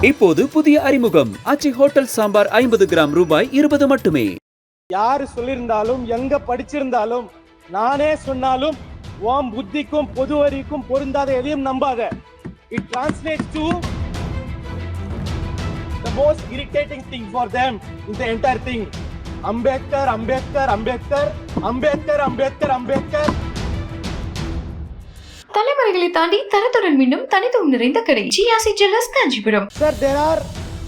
இப்போது புதிய அறிமுகம் அச்சி ஹோட்டல் சாம்பார் 50 கிராம் ரூபாய் 20 மட்டுமே. யாரு சொல்லியிருந்தாலும் எங்க படிச்சிருந்தாலும் நானே சொன்னாலும் உன் புத்திக்கும் பொது அறிவுக்கும் பொருந்தாத எதையும் நம்பாத. It translates to the most irritating thing for them in the entire thing. Ambedkar, Ambedkar, Ambedkar, Ambedkar, Ambedkar, Ambedkar. தலைமுறைகளை தாண்டி தரத்துடன் மீண்டும் தனித்துவம் நிறைந்த கடை GRC jewellers Kanchipuram. Sir, there are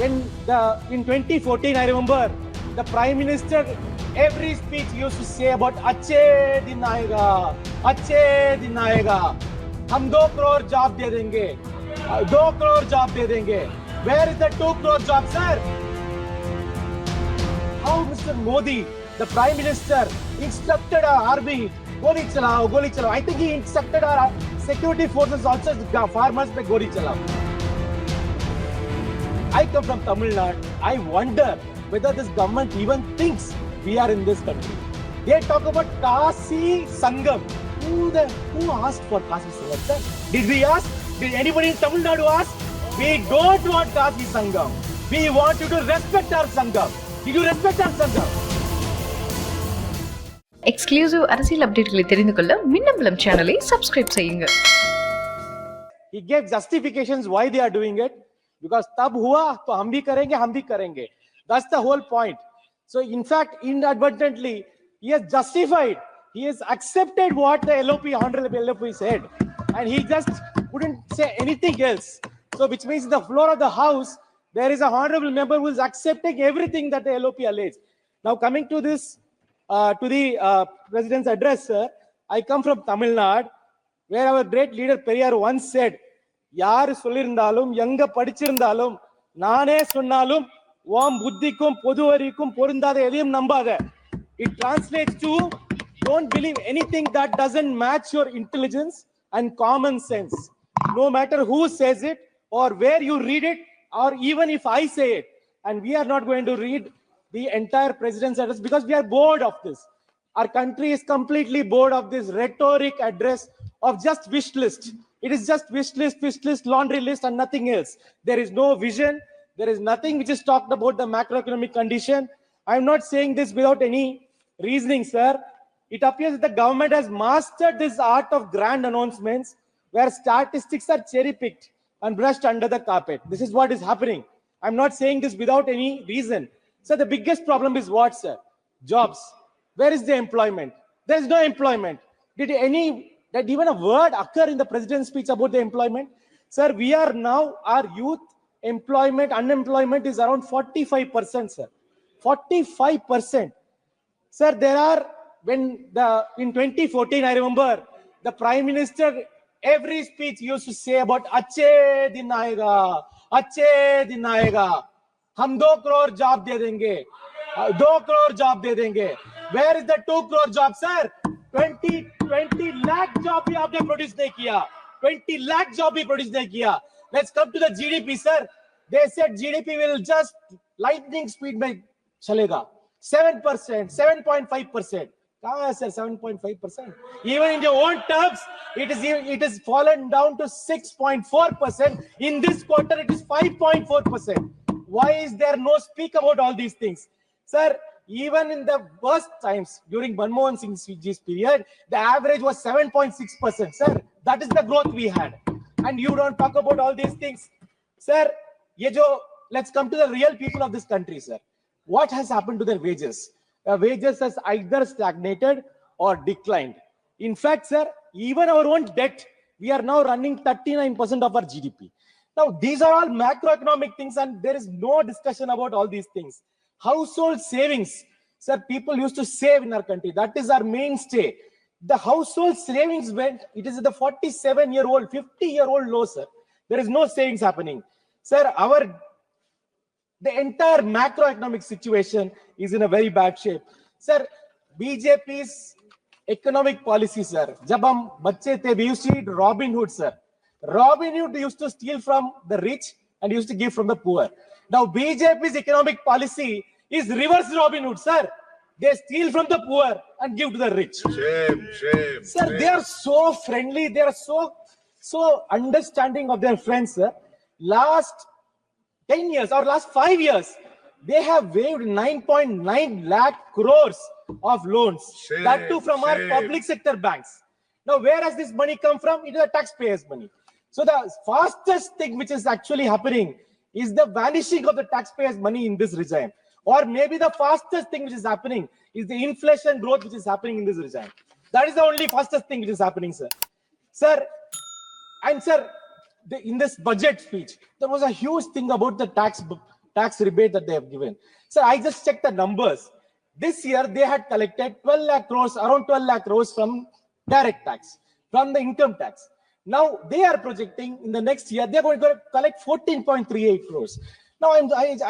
in 2014 I remember the Prime Minister every speech used to say about अच्छे दिन आएगा, अच्छे दिन आएगा, हम 2 crore job दे देंगे, 2 crore job दे देंगे. Where is the 2 crore job, sir? How Mr. Modi, the Prime Minister, instructed our army, goli chalao, goli chalao. I think he instructed our security forces also, farmers by goli chalao. I come from Tamil Nadu. I wonder whether this government even thinks we are in this country. They talk about Kasi Sangam. Who asked for Kasi Sangam, sir? Did we ask? Did anybody in Tamil Nadu ask? We don't want Kasi Sangam. We want you to respect our Sangam. Did you respect our Sangam? Exclusive அரசியல் அப்டேட்களை தெரிந்து கொள்ள மின்னம்பலம் சேனலை subscribe செய்யுங்க. He gave justifications why they are doing it. Because tab hua to hum bhi karenge. That's the whole point. So in fact, inadvertently, he has justified, he has accepted what the honorable LOP said, and he just couldn't say anything else. So which means the floor of the house, there is a honorable member who is accepting everything that the LOP alleged. Now coming to this, to the president's address, sir, I come from Tamil Nadu, where our great leader Periyar once said, யாரு சொல்லியிருந்தாலும் எங்க படிச்சிருந்தாலும் நானே சொன்னாலும் உன் புத்திக்கும் பொது அறிவுக்கும் பொருந்தாத எதையும் நம்பாத. It translates to don't believe anything that doesn't match your intelligence and common sense. No matter who says it or where you read it, or even if I say it. And we are not going to read the entire president's address because we are bored of this. Our country is completely bored of this rhetoric address of just wish list. It is just wish list, laundry list, and nothing else. There is no vision. There is nothing which is talked about the macroeconomic condition. I am not saying this without any reasoning, sir. It appears that the government has mastered this art of grand announcements where statistics are cherry-picked and brushed under the carpet. This is what is happening. I am not saying this without any reason. So the biggest problem is what, sir? Jobs. Where is the employment? There is no employment. Did even a word occur in the president's speech about the employment? Sir, we are now, our youth unemployment is around 45%, sir. 45%. Sir, there are, in 2014, I remember the Prime Minister, every speech used to say about अच्छे दिन आएगा, हम 2 crore job दे देंगे, 2 crore job दे देंगे. Where is the 2 crore job, sir? 20 lakh job भी आपने produce नहीं किया. 20 lakh job भी प्रोड्यूस नहीं किया. Let's come to the GDP, sir. They said GDP will just lightning speed में चलेगा. 7%, 7.5%. कहाँ है sir 7.5%? Even in your own terms, it is fallen down to 6.4%. In this quarter, it is 5.4%. Why is there no speak about all these things, sir? Even in the worst times during Manmohan Singh's period, the average was 7.6%. Sir, that is the growth we had. And you don't talk about all these things. Sir, let's come to the real people of this country, sir. What has happened to their wages? Wages has either stagnated or declined. In fact, sir, even our own debt, we are now running 39% of our GDP. Now, these are all macroeconomic things and there is no discussion about all these things. Household savings, sir, people used to save in our country. That is our mainstay. The household savings went, it is at the 47-year-old, 50-year-old low, sir. There is no savings happening. Sir, the entire macroeconomic situation is in a very bad shape. Sir, BJP's economic policy, sir. Jab hum bacche the, we used to eat Robin Hood, sir. Robin Hood used to steal from the rich and used to give from the poor. Now, BJP's economic policy is reverse Robin Hood, sir. They steal from the poor and give to the rich. Shame. Sir, they are so friendly. They are so understanding of their friends, sir. Last 10 years or last 5 years, they have waived 9.9 lakh crores of loans. Shame, That too from our shame. public sector banks. Now, where has this money come from? It is the taxpayers' money. So the fastest thing which is actually happening is the vanishing of the taxpayers' money in this regime. Or maybe the fastest thing which is happening is the inflation growth which is happening in this regime. That is the only fastest thing which is happening, sir. Sir, and sir, in this budget speech, there was a huge thing about the tax rebate that they have given. Sir, I just checked the numbers. This year, they had collected 12 lakh crores, around 12 lakh crores from direct tax, from the income tax. Now, they are projecting in the next year, they're going to collect 14.38 crores. Now,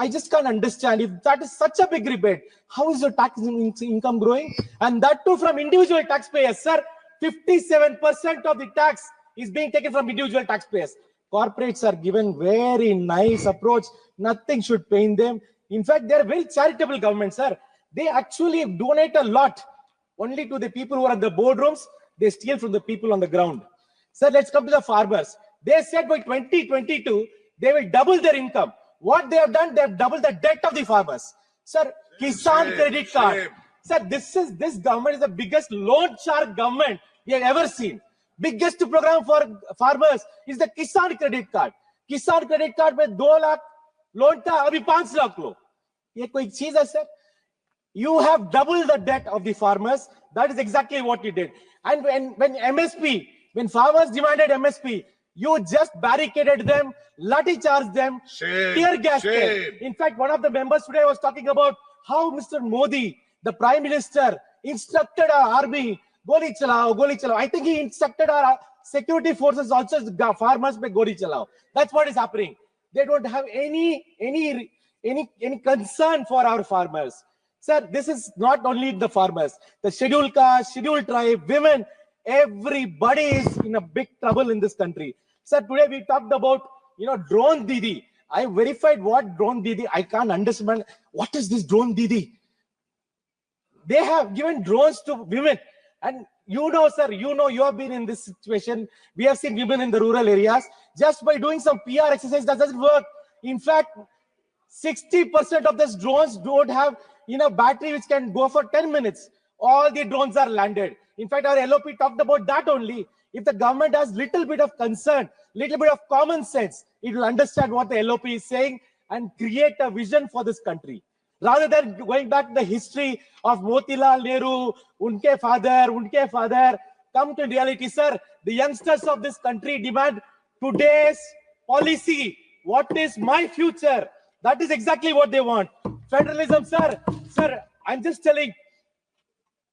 I just can't understand if that is such a big rebate, how is your tax income growing? And that too from individual taxpayers, sir. 57% of the tax is being taken from individual taxpayers. Corporates are given very nice approach. Nothing should pain them. In fact, they are very charitable government, sir. They actually donate a lot only to the people who are in the boardrooms. They steal from the people on the ground. Sir, let's come to the farmers. They said by 2022, they will double their income. What they have done, they have doubled the debt of the farmers. Sir, Kisan credit card. Sir, this government is the biggest loan shark government we have ever seen. Biggest program for farmers is the Kisan credit card. Kisan credit card में 2 lakh loan था, अभी 5 लाख लो. ये कोई चीज है, sir? You have doubled the debt of the farmers. That is exactly what you did. And when farmers demanded MSP, you just barricaded them, lathi charged them, tear gassed them. In fact, one of the members today was talking about how Mr. Modi, the Prime Minister, instructed our army, goli chalao, goli chalao. I think he instructed our security forces also, farmers pe goli chalao. That's what is happening. They don't have any concern for our farmers. Sir, this is not only the farmers, the scheduled caste, scheduled tribe, women, everybody is in a big trouble in this country. Sir, today we talked about, drone Didi. I verified what drone Didi, I can't understand. What is this drone Didi? They have given drones to women. And sir, you have been in this situation. We have seen women in the rural areas. Just by doing some PR exercise, that doesn't work. In fact, 60% of these drones don't have battery which can go for 10 minutes. All the drones are landed. In fact, our LOP talked about that only. If the government has little bit of concern, little bit of common sense, it will understand what the LOP is saying and create a vision for this country. Rather than going back to the history of Motilal Nehru, unke father, come to reality, sir. The youngsters of this country demand today's policy. What is my future? That is exactly what they want. Federalism, sir. Sir, I'm just telling,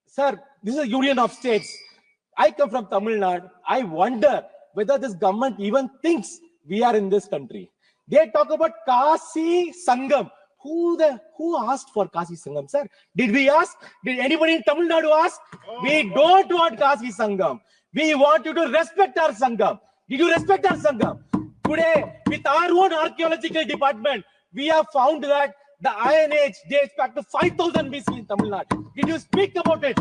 sir, this is a union of states. I come from Tamil Nadu. I wonder whether this government even thinks we are in this country. They talk about Kasi Sangam. Who asked for Kasi Sangam, sir? Did we ask? Did anybody in Tamil Nadu ask? We don't want Kasi Sangam. We want you to respect our Sangam. Did you respect our Sangam? Today, with our own archaeological department, we have found that the Iron Age dates back to 5000 BC in Tamil Nadu. Did you speak about it?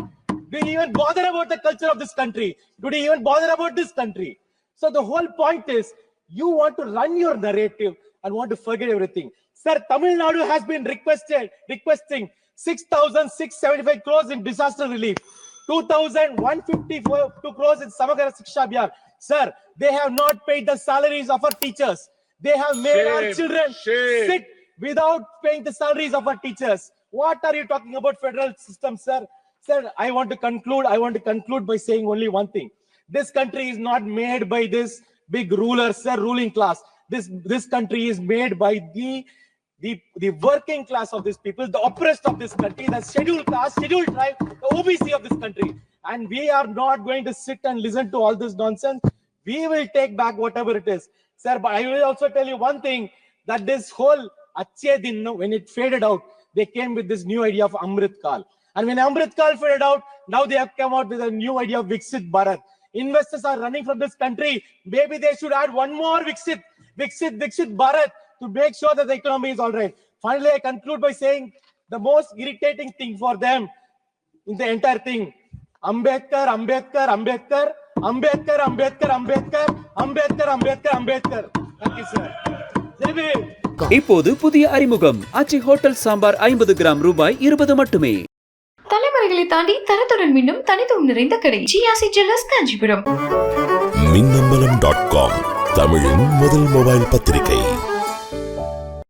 Do you even bother about the culture of this country? Do you even bother about this country? So the whole point is, you want to run your narrative and want to forget everything. Sir, Tamil Nadu has been requesting 6,675 crores in disaster relief, 2,152 crores in Samagra Shiksha Abhiyan. Sir, they have not paid the salaries of our teachers. They have made our children sit without paying the salaries of our teachers. What are you talking about federal system, sir? Sir, I want to conclude by saying only one thing. This country is not made by this big rulers, sir, ruling class. This country is made by the working class of these people, the oppressed of this country, the scheduled caste, scheduled tribe, the OBC of this country. And we are not going to sit and listen to all this nonsense. We will take back whatever it is. Sir, but I will also tell you one thing, that this whole Achhe Din, when it faded out, they came with this new idea of Amrit Kal. And when Amrit Kal faded out, now they have come out with a new idea of Viksit Bharat. Investors are running from this country. Maybe they should add one more Viksit Bharat to make sure that the economy is all right. Finally, I conclude by saying the most irritating thing for them in the entire thing, Ambedkar. Thank you, sir. Jai Bhim. minnambalam.com. இப்போது புதிய அறிமுகம் ஆச்சி hotel sambar 50 gram ரூபாய் 20 மட்டுமே. தலைமுறைகளை தாண்டி தரத்துடன் மின்னும் தனித்துவம் நிறைந்த கடை ஜிஆர்சி ஜுவல்லர்ஸ் காஞ்சிபுரம். Minnambalam.com தமிழின் முதல் மொபைல் பத்திரிகை.